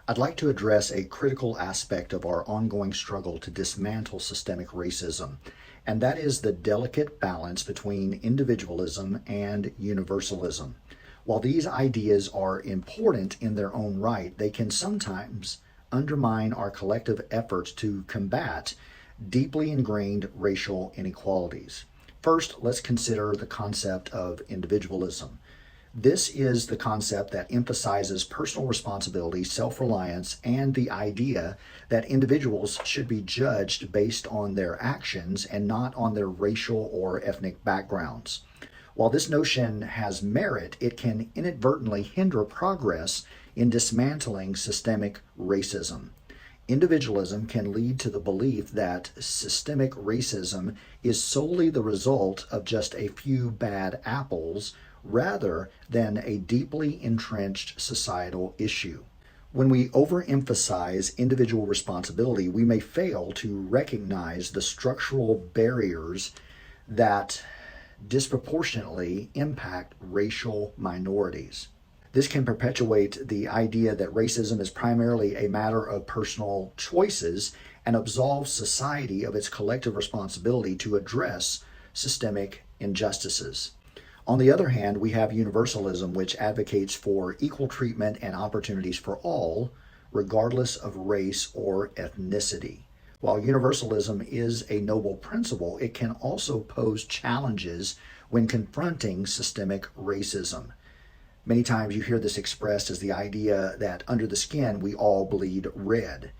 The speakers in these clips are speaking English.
I'd like to address a critical aspect of our ongoing struggle to dismantle systemic racism, and that is the delicate balance between individualism and universalism. While these ideas are important in their own right, they can sometimes undermine our collective efforts to combat deeply ingrained racial inequalities. First, let's consider the concept of individualism. This is the concept that emphasizes personal responsibility, self reliance, and the idea that individuals should be judged based on their actions and not on their racial or ethnic backgrounds. While this notion has merit, it can inadvertently hinder progress in dismantling systemic racism. Individualism can lead to the belief that systemic racism is solely the result of just a few bad apples rather than a deeply entrenched societal issue. When we overemphasize individual responsibility, we may fail to recognize the structural barriers that disproportionately impact racial minorities. This can perpetuate the idea that racism is primarily a matter of personal choices and absolve society of its collective responsibility to address systemic injustices. On the other hand, we have universalism, which advocates for equal treatment and opportunities for all, regardless of race or ethnicity. While universalism is a noble principle, it can also pose challenges when confronting systemic racism. Many times you hear this expressed as the idea that under the skin we all bleed red.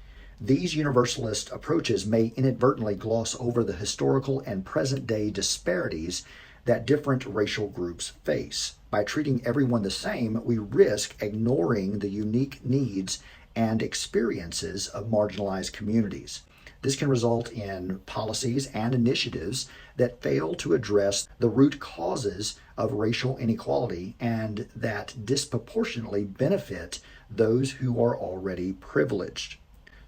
These universalist approaches may inadvertently gloss over the historical and present day disparities that different racial groups face. By treating everyone the same, we risk ignoring the unique needs and experiences of marginalized communities. This can result in policies and initiatives that fail to address the root causes of racial inequality and that disproportionately benefit those who are already privileged.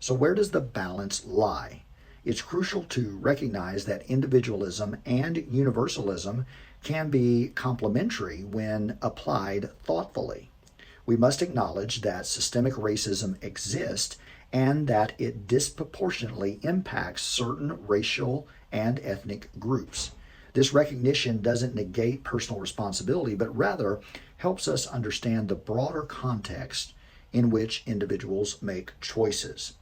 So, where does the balance lie? It's crucial to recognize that individualism and universalism can be complementary when applied thoughtfully. We must acknowledge that systemic racism exists and that it disproportionately impacts certain racial and ethnic groups. This recognition doesn't negate personal responsibility, but rather helps us understand the broader context in which individuals make choices.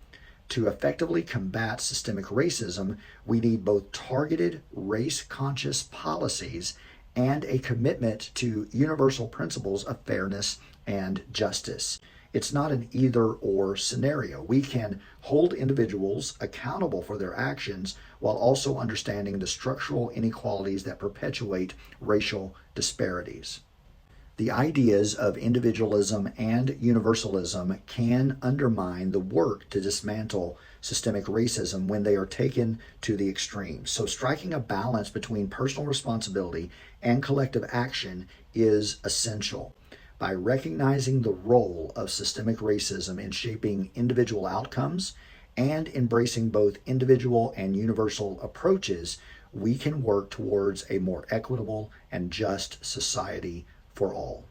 To effectively combat systemic racism, we need both targeted race-conscious policies and a commitment to universal principles of fairness and justice. It's not an either-or scenario. We can hold individuals accountable for their actions while also understanding the structural inequalities that perpetuate racial disparities. The ideas of individualism and universalism can undermine the work to dismantle systemic racism when they are taken to the extremes. So, striking a balance between personal responsibility and collective action is essential. By recognizing the role of systemic racism in shaping individual outcomes and embracing both individual and universal approaches, we can work towards a more equitable and just society for all.